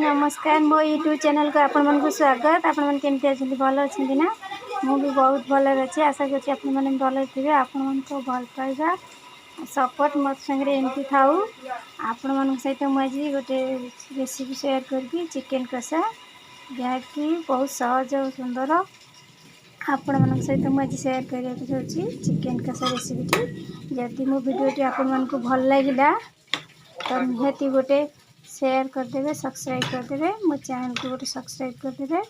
नमस्कार मो YouTube channel को आपण मन को स्वागत। आपण मन केमती अछंती भल अछंती ना? मु भी बहुत भल अछि। आशा करछि आपण मन भल थिबे। आपण मन को भल पाइबा सपोर्ट मत संगे एमती थाउ। आपण मन सहित मु आज गोटे रेसिपी शेयर करबी चिकन कषा, जहा कि बहुत सहज और सुंदर। आपण मन सहित मु आज शेयर करिया चाहूँगी चिकन कषा रेसिपी। जदि मो वीडियोटी आपण मन को भल लागिला तो निहाती गोटे शेयर करदे, सब्सक्राइब करदे, मो चैनल को गोटे सब्सक्राइब करदे।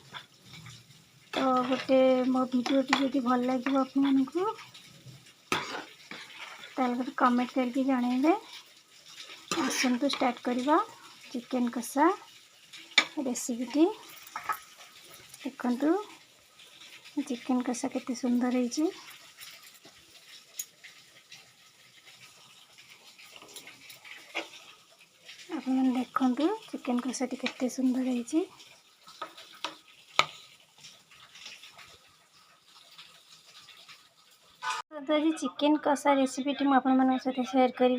तो गोटे मो वीडियोटी जब भल लगे आपको गोटे कमेंट करके जनइबे। आसतु स्टार्ट करवा चिकन कषा रेसिपीटी। देखु चिकन कषा केते सुंदर है। आपन देखंतु चिकन कषा केते सुंदर है। तो आज चिकन कषा रेसिपीटी मुझे आपन सहित शेयर करी।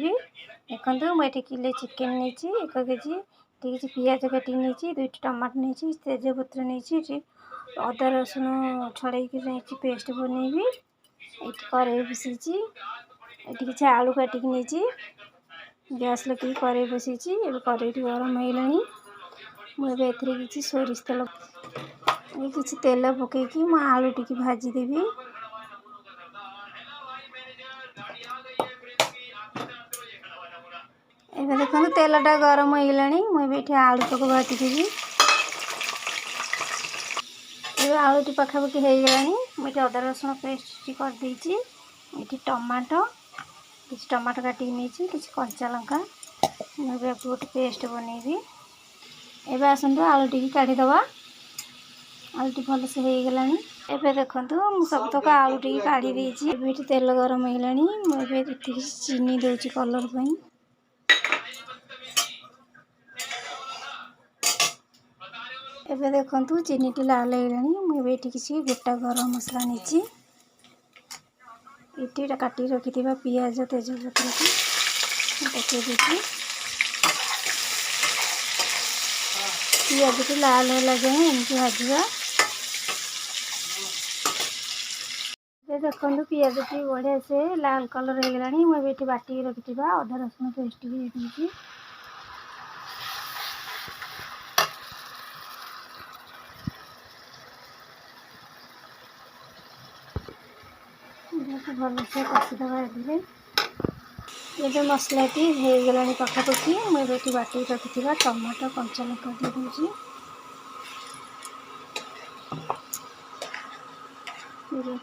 देखो मुझे किले चिकेन नहीं 1 केजी, किसी पियाज काटिक नहीं, 2 टमाटर नहीं, तेजपत्र नहीं, अदा रसुण छड़े नहीं पेस्ट बनैबी। ये कड़े बसई, ये किसी आलू काटिक नहीं, गैस लगे कड़े बसई। कड़े गरम होगा, मुझे किसी सोरिष तेल किसी तेल पकईकि मु आलू टी भाजीदेवी। एबे देखो तेलटा गरम होगा, मुझे आलू तक भाजीदेवी। ये आलू टी पखापाखि हो गलानी, मुझे अदा रसुण पेस्ट करदे। ये टमाटो किसी टमाटो काटिक नहीं, किसी कंचा लंका मुझे गोटे पेस्ट बनैबी। एबे आसतु आलू टी काढ़ीदबा। आलू टी भल से हो गलानी। एबे देखंतु मु सब तक आलू टी काढ़ी देछि। एबे तेल गरम हो गलानी, मुझे चीनी दउछि कलर पई। एबे देखंतु चीनी टी लाल हो गलानी, मुझे किसी गोटा गरम मसला नहीं। ये काटी रखी पियाज तेजपत्र को पकई देती। पियाज टी लाल है जाए एमती भाजवा। देखो पियाज टी बढ़िया से लाल कलर हो गलानी, मुझे बाटिक रखी अदा रसुण पेस्ट भी देती। भल से कषिदबा। ये मसलाटी हो गला पखापाखि, मुझे बाटिक रखी टमाटो कंचा लंका दे दूँगी।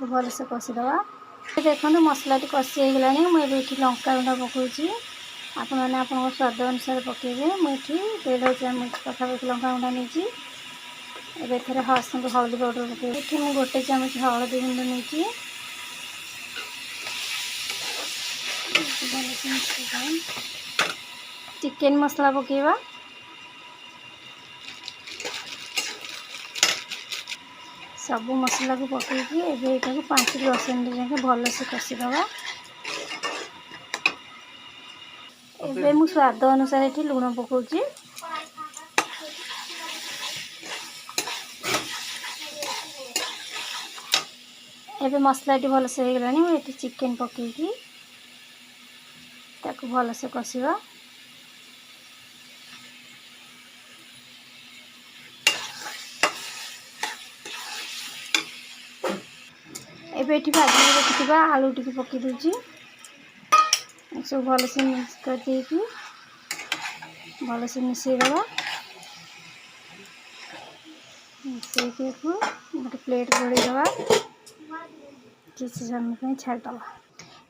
भल से कषिदबा। देखो मसला कषि हो गला, मुझे लंका गुंड पकाऊँगी। आपने स्वाद अनुसार पकेबे। मुझे 1.5 चामच पखापाखि लंका गुंड नहीं। एबे हल्दी पाउडर पकेबे। ये मुझे 1 चामच हल्दी गुंड नहीं। चिकेन मसला पकेबा। सब मसला को पकईकि एबे 5 ରୁ 10 मिनट जाके भल से कषिदबा। एबे मु स्वाद अनुसार ये लुण पकाउची। एबे मसला टी भल से हो गलानी, मुझे चिकेन पकईकि ताको भल से कषिबा। एबे भाजी रखी आलू टी पकई दूची। सब भल से मिक्स कर देकी भल से मिसेदबा। मिसेक गोटे प्लेट घोड़ेदबा, किसी समय छाड़दबा।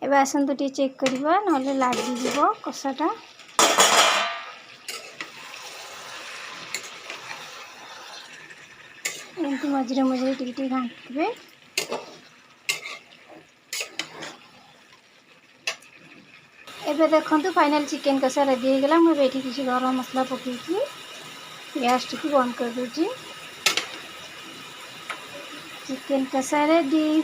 एबे आसतु टी चेक करवा, ना लगिज कषाटा। एमती मझे मझे टी घाटे। एबे देखंतु फाइनल चिकन कषा रेडी हो गला। मुझे किसी गरम मसला पकईकि गैस टी बंद कर दूची। Chicken कषा ready.